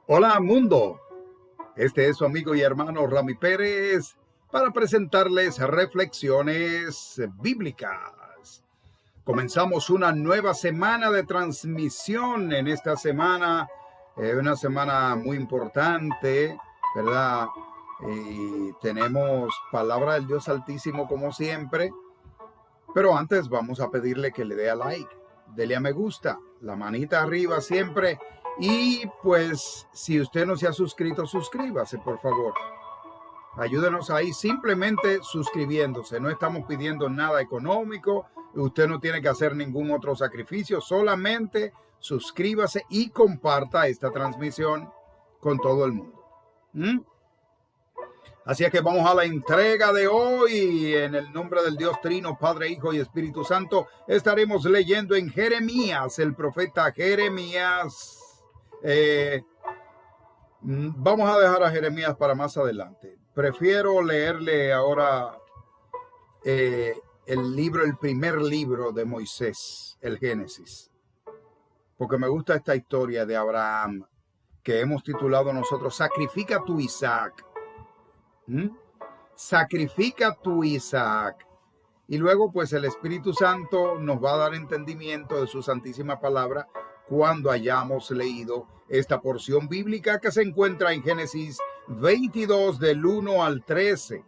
Hola mundo, este es su amigo y hermano Rami Pérez para presentarles reflexiones bíblicas. Comenzamos una nueva semana de transmisión en esta semana, una semana muy importante, ¿verdad? Y tenemos palabra del Dios Altísimo como siempre, pero antes vamos a pedirle que le dé a like, dele a me gusta, la manita arriba siempre. Y pues si usted no se ha suscrito, suscríbase por favor. Ayúdenos ahí simplemente suscribiéndose. No estamos pidiendo nada económico. Usted no tiene que hacer ningún otro sacrificio. Solamente suscríbase y comparta esta transmisión con todo el mundo. Así es que vamos a la entrega de hoy. En el nombre del Dios Trino, Padre, Hijo y Espíritu Santo, estaremos leyendo en Jeremías, el profeta Jeremías. Vamos a dejar a Jeremías para más adelante. Prefiero leerle ahora el primer libro de Moisés, el Génesis, porque me gusta esta historia de Abraham que hemos titulado nosotros Sacrifica tu Isaac. Sacrifica tu Isaac. Y luego pues el Espíritu Santo nos va a dar entendimiento de su santísima palabra cuando hayamos leído esta porción bíblica que se encuentra en Génesis 22 del 1 al 13.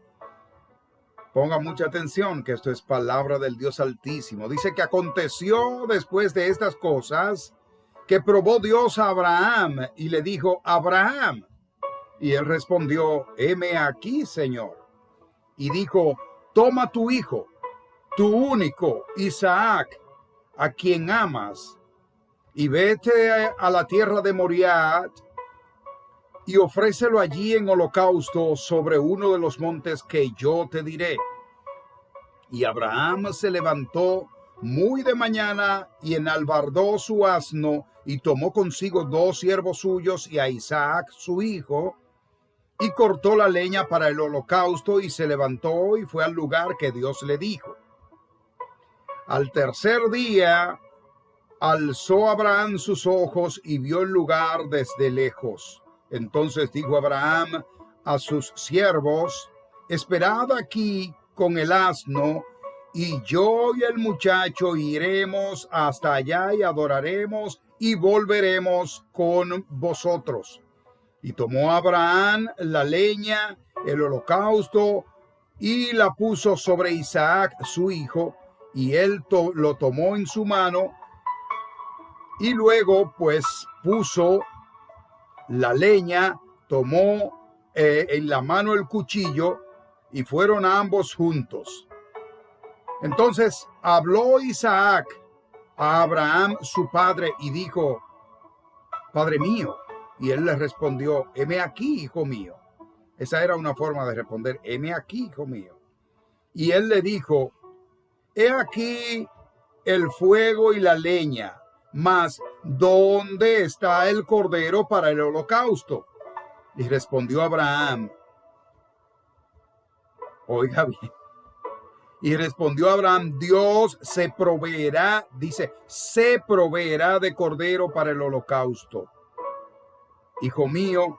Ponga mucha atención que esto es palabra del Dios Altísimo. Dice que aconteció después de estas cosas que probó Dios a Abraham y le dijo: Abraham. Y él respondió: heme aquí, Señor. Y dijo: toma tu hijo, tu único, Isaac, a quien amas, y vete a la tierra de Moriah y ofrécelo allí en holocausto sobre uno de los montes que yo te diré. Y Abraham se levantó muy de mañana y enalbardó su asno y tomó consigo 2 siervos suyos y a Isaac su hijo, y cortó la leña para el holocausto y se levantó y fue al lugar que Dios le dijo. Al tercer día alzó Abraham sus ojos y vio el lugar desde lejos. Entonces dijo Abraham a sus siervos: esperad aquí con el asno, y yo y el muchacho iremos hasta allá y adoraremos y volveremos con vosotros. Y tomó Abraham la leña, el holocausto, y la puso sobre Isaac su hijo, y él lo tomó en su mano. Y luego pues puso la leña, tomó en la mano el cuchillo, y fueron ambos juntos. Entonces habló Isaac a Abraham su padre y dijo: Padre mío. Y él le respondió: heme aquí, hijo mío. Esa era una forma de responder: heme aquí, hijo mío. Y él le dijo: he aquí el fuego y la leña, mas ¿dónde está el cordero para el holocausto? Y respondió Abraham, oiga bien, y respondió Abraham: Dios se proveerá, dice, se proveerá de cordero para el holocausto. Hijo mío,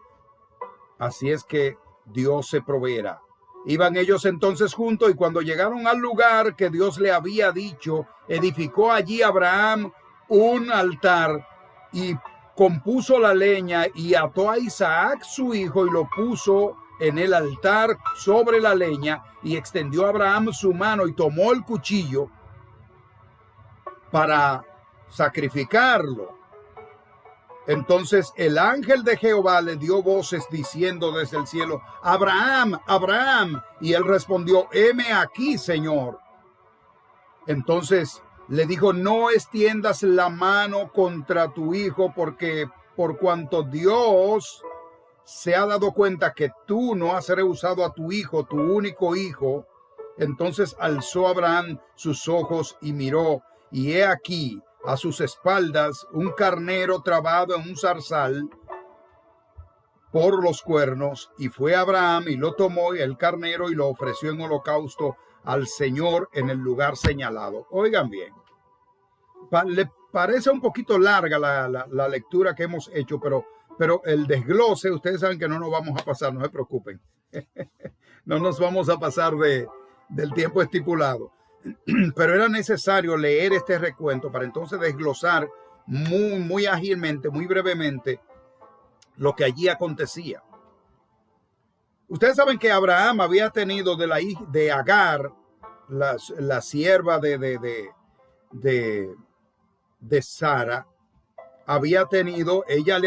así es que Dios se proveerá. Iban ellos entonces juntos, y cuando llegaron al lugar que Dios le había dicho, edificó allí Abraham un altar y compuso la leña y ató a Isaac su hijo y lo puso en el altar sobre la leña, y extendió Abraham su mano y tomó el cuchillo para sacrificarlo. Entonces el ángel de Jehová le dio voces diciendo desde el cielo: Abraham, Abraham. Y él respondió: heme aquí, Señor. Entonces le dijo: no extiendas la mano contra tu hijo, porque por cuanto Dios se ha dado cuenta que tú no has rehusado a tu hijo, tu único hijo. Entonces alzó Abraham sus ojos y miró, y he aquí a sus espaldas un carnero trabado en un zarzal por los cuernos, y fue Abraham y lo tomó, y el carnero, y lo ofreció en holocausto al Señor en el lugar señalado. Oigan bien, le parece un poquito larga la lectura que hemos hecho, pero pero el desglose, ustedes saben que no nos vamos a pasar, no se preocupen. No nos vamos a pasar del tiempo estipulado. Pero era necesario leer este recuento para entonces desglosar muy ágilmente, muy brevemente, lo que allí acontecía. Ustedes saben que Abraham había tenido de Agar, la sierva de Sara, ella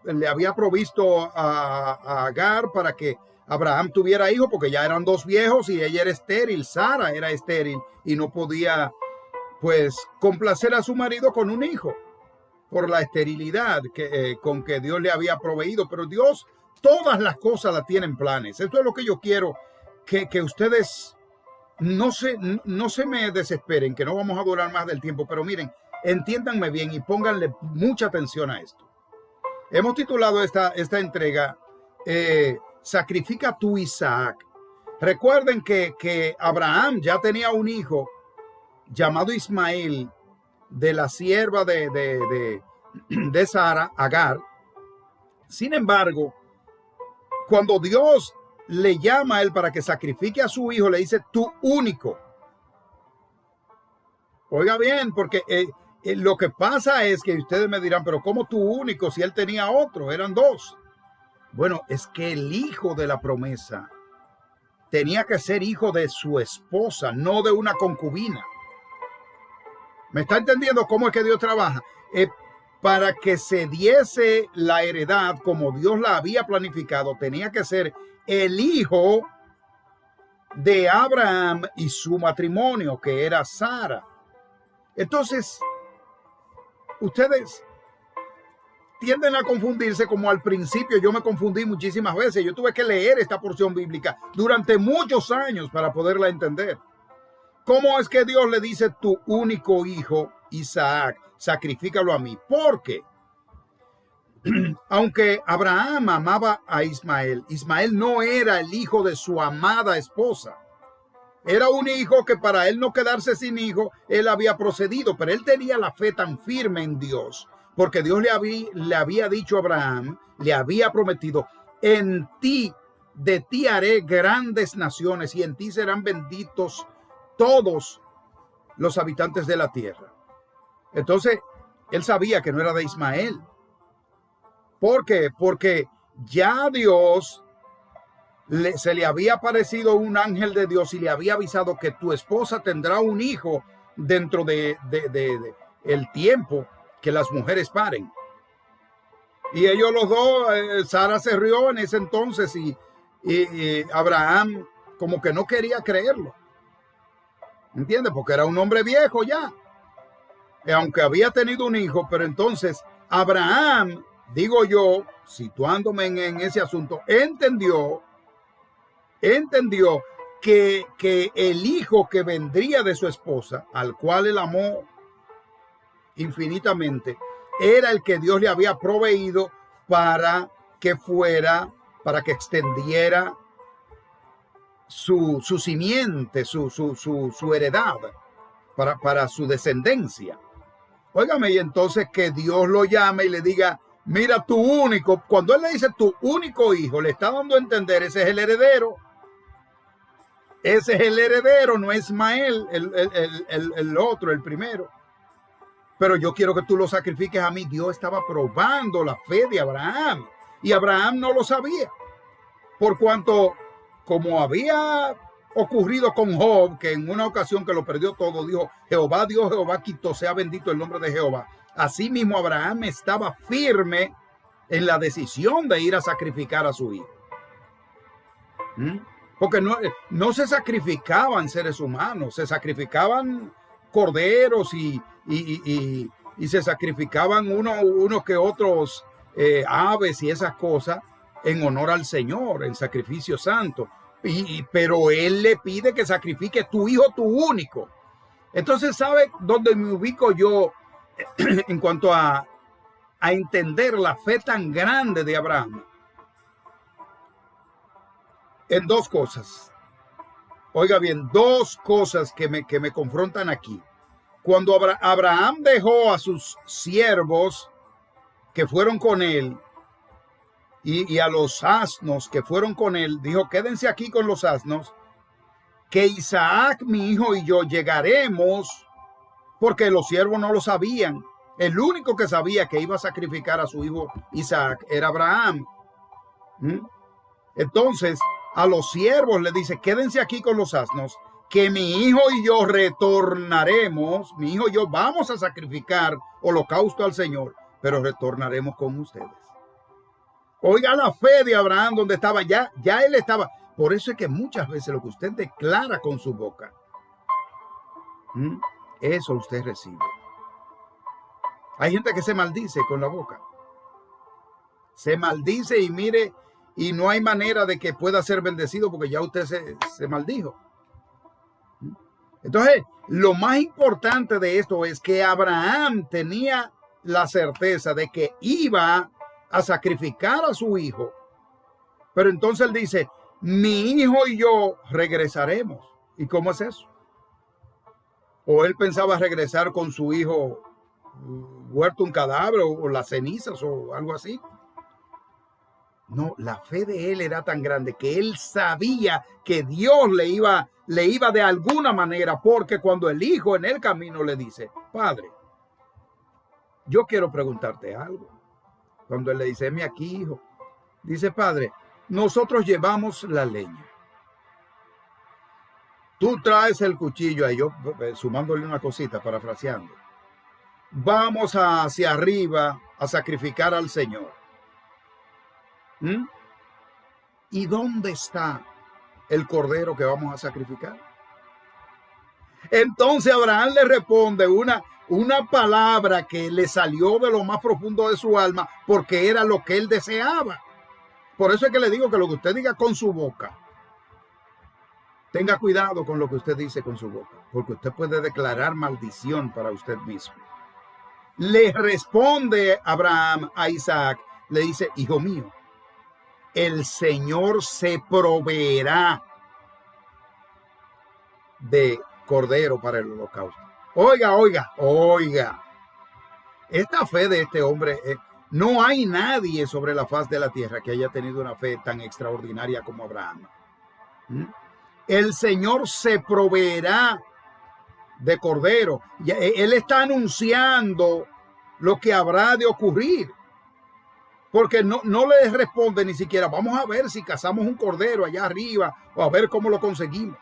le había provisto a Agar para que Abraham tuviera hijos, porque ya eran dos viejos y ella era estéril, Sara era estéril y no podía pues complacer a su marido con un hijo por la esterilidad con que Dios le había proveído. Pero Dios todas las cosas las tiene en planes. Esto es lo que yo quiero que ustedes no se me desesperen, que no vamos a durar más del tiempo, pero miren, entiéndanme bien y pónganle mucha atención a esto. Hemos titulado esta entrega Sacrifica tu Isaac. Recuerden que Abraham ya tenía un hijo llamado Ismael de la sierva de Sara, Agar. Sin embargo, cuando Dios le llama a él para que sacrifique a su hijo, le dice tu único. Oiga bien, porque lo que pasa es que ustedes me dirán, pero ¿cómo tu único si él tenía otro? Eran dos. Bueno, es que el hijo de la promesa tenía que ser hijo de su esposa, no de una concubina. ¿Me está entendiendo cómo es que Dios trabaja? Para que se diese la heredad como Dios la había planificado, tenía que ser el hijo de Abraham y su matrimonio, que era Sara. Entonces, ustedes tienden a confundirse, como al principio yo me confundí muchísimas veces. Yo tuve que leer esta porción bíblica durante muchos años para poderla entender. ¿Cómo es que Dios le dice tu único hijo, Isaac, sacrifícalo a mí? Porque aunque Abraham amaba a Ismael, Ismael no era el hijo de su amada esposa. Era un hijo que para él no quedarse sin hijo, él había procedido, pero él tenía la fe tan firme en Dios, porque Dios le había dicho a Abraham, le había prometido, de ti haré grandes naciones y en ti serán benditos todos los habitantes de la tierra. Entonces, él sabía que no era de Ismael. ¿Por qué? Porque ya Dios se le había aparecido un ángel de Dios y le había avisado que tu esposa tendrá un hijo dentro de el tiempo que las mujeres paren. Y ellos los dos, Sara se rió en ese entonces y Abraham como que no quería creerlo. ¿Entiendes? Porque era un hombre viejo ya. Aunque había tenido un hijo, pero entonces Abraham, digo yo, situándome en ese asunto, entendió que el hijo que vendría de su esposa, al cual él amó infinitamente, era el que Dios le había proveído para que extendiera su simiente, su heredad, para su descendencia. Óigame, y entonces que Dios lo llame y le diga, mira, tu único, cuando él le dice tu único hijo, le está dando a entender, ese es el heredero. Ese es el heredero, no es Ismael, el otro, el primero. Pero yo quiero que tú lo sacrifiques a mí. Dios estaba probando la fe de Abraham y Abraham no lo sabía. Por cuanto, como había ocurrido con Job, que en una ocasión que lo perdió todo, dijo, Jehová Dios, Jehová quitó, sea bendito el nombre de Jehová. Asimismo, Abraham estaba firme en la decisión de ir a sacrificar a su hijo. Porque no se sacrificaban seres humanos, se sacrificaban corderos y se sacrificaban unos que otros aves y esas cosas en honor al Señor, en sacrificio santo. Pero él le pide que sacrifique tu hijo, tu único. Entonces, ¿sabe dónde me ubico yo en cuanto a entender la fe tan grande de Abraham? En dos cosas. Oiga bien, dos cosas que me confrontan aquí. Cuando Abraham dejó a sus siervos que fueron con él y a los asnos que fueron con él, dijo, quédense aquí con los asnos, que Isaac, mi hijo, y yo llegaremos, porque los siervos no lo sabían. El único que sabía que iba a sacrificar a su hijo Isaac era Abraham. Entonces, a los siervos le dice, quédense aquí con los asnos, que mi hijo y yo retornaremos, mi hijo y yo vamos a sacrificar holocausto al Señor, pero retornaremos con ustedes. Oiga la fe de Abraham donde estaba, ya él estaba. Por eso es que muchas veces lo que usted declara con su boca, eso usted recibe. Hay gente que se maldice con la boca. Se maldice y mire, y no hay manera de que pueda ser bendecido porque ya usted se maldijo. Entonces, lo más importante de esto es que Abraham tenía la certeza de que iba a sacrificar a su hijo. Pero entonces él dice, mi hijo y yo regresaremos. ¿Y cómo es eso? ¿O él pensaba regresar con su hijo muerto un cadáver o las cenizas o algo así? No, la fe de él era tan grande que él sabía que Dios le iba de alguna manera, porque cuando el hijo en el camino le dice, padre, yo quiero preguntarte algo. Cuando él le dice, heme aquí, hijo, dice, padre, nosotros llevamos la leña. Tú traes el cuchillo, ahí yo sumándole una cosita, parafraseando. Vamos hacia arriba a sacrificar al Señor. ¿Y dónde está el cordero que vamos a sacrificar? Entonces Abraham le responde una palabra que le salió de lo más profundo de su alma, porque era lo que él deseaba. Por eso es que le digo que lo que usted diga con su boca, tenga cuidado con lo que usted dice con su boca, porque usted puede declarar maldición para usted mismo. Le responde Abraham a Isaac, le dice, hijo mío, el Señor se proveerá de cordero para el holocausto. Oiga. Esta fe de este hombre, no hay nadie sobre la faz de la tierra que haya tenido una fe tan extraordinaria como Abraham. El Señor se proveerá de cordero. Él está anunciando lo que habrá de ocurrir. Porque no le responde ni siquiera, vamos a ver si cazamos un cordero allá arriba o a ver cómo lo conseguimos.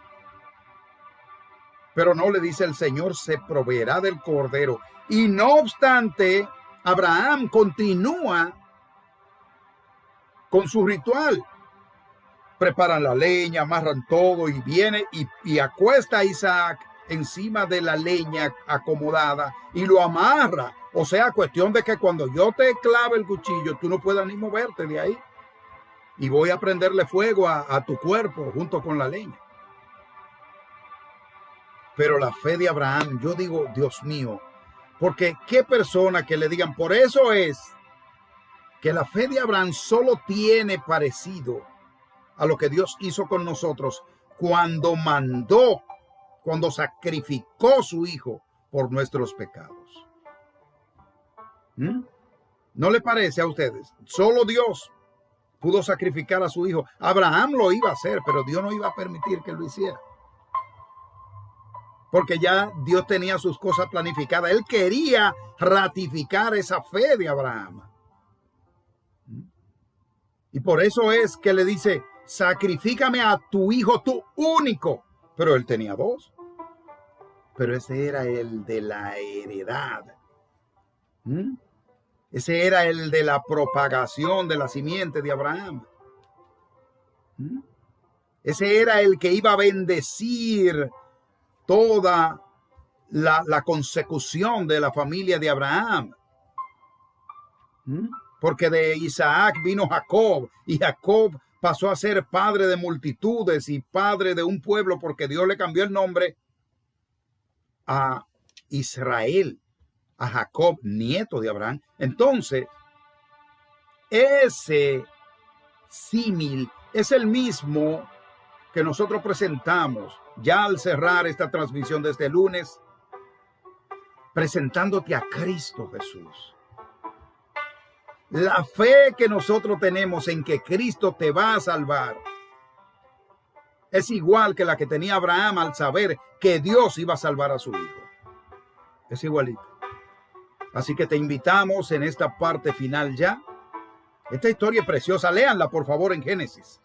Pero no, le dice, el Señor se proveerá del cordero. Y no obstante, Abraham continúa con su ritual. Preparan la leña, amarran todo y viene y acuesta a Isaac encima de la leña acomodada y lo amarra. O sea, cuestión de que cuando yo te clave el cuchillo, tú no puedas ni moverte de ahí. Y voy a prenderle fuego a tu cuerpo junto con la leña. Pero la fe de Abraham, yo digo, Dios mío, porque qué persona que le digan, por eso es que la fe de Abraham solo tiene parecido a lo que Dios hizo con nosotros cuando sacrificó a su hijo por nuestros pecados. ¿No le parece a ustedes? Solo Dios pudo sacrificar a su hijo. Abraham lo iba a hacer, pero Dios no iba a permitir que lo hiciera. Porque ya Dios tenía sus cosas planificadas. Él quería ratificar esa fe de Abraham. Y por eso es que le dice, sacrifícame a tu hijo, tu único. Pero él tenía dos. Pero ese era el de la heredad. Ese era el de la propagación de la simiente de Abraham. Ese era el que iba a bendecir toda la consecución de la familia de Abraham. Porque de Isaac vino Jacob, y Jacob pasó a ser padre de multitudes y padre de un pueblo, porque Dios le cambió el nombre a Israel, a Jacob, nieto de Abraham. Entonces, ese símil es el mismo que nosotros presentamos ya al cerrar esta transmisión de este lunes, presentándote a Cristo Jesús. La fe que nosotros tenemos en que Cristo te va a salvar es igual que la que tenía Abraham al saber que Dios iba a salvar a su hijo. Es igualito. Así que te invitamos en esta parte final ya. Esta historia es preciosa. Léanla, por favor, en Génesis.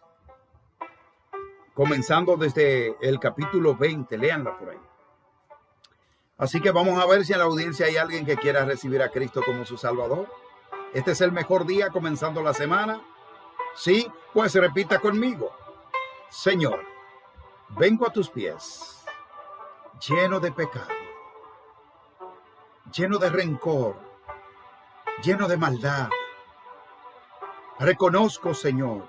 Comenzando desde el capítulo 20. Léanla por ahí. Así que vamos a ver si en la audiencia hay alguien que quiera recibir a Cristo como su Salvador. Este es el mejor día comenzando la semana. Sí, pues repita conmigo. Señor, vengo a tus pies, lleno de pecado, lleno de rencor, lleno de maldad. Reconozco, Señor,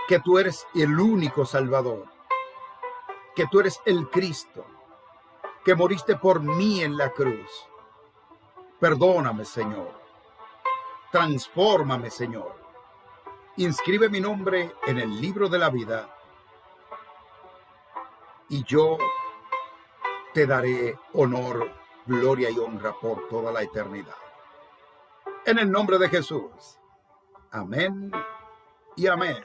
que tú eres el único Salvador, que tú eres el Cristo, que moriste por mí en la cruz. Perdóname, Señor. Transfórmame, Señor. Inscribe mi nombre en el libro de la vida y yo te daré honor, gloria y honra por toda la eternidad. En el nombre de Jesús. Amén y amén.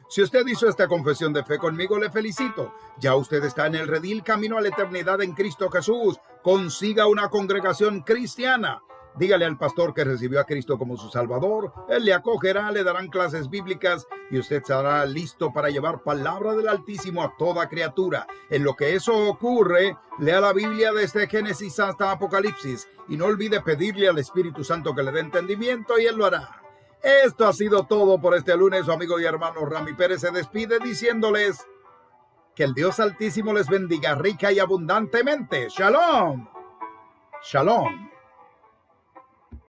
Si usted hizo esta confesión de fe conmigo, le felicito. Ya usted está en el redil camino a la eternidad en Cristo Jesús. Consiga una congregación cristiana. Dígale al pastor que recibió a Cristo como su Salvador. Él le acogerá, le darán clases bíblicas y usted estará listo para llevar palabra del Altísimo a toda criatura. En lo que eso ocurre, lea la Biblia desde Génesis hasta Apocalipsis y no olvide pedirle al Espíritu Santo que le dé entendimiento y Él lo hará. Esto ha sido todo por este lunes. Su amigo y hermano Rami Pérez se despide diciéndoles que el Dios Altísimo les bendiga rica y abundantemente. Shalom. Shalom.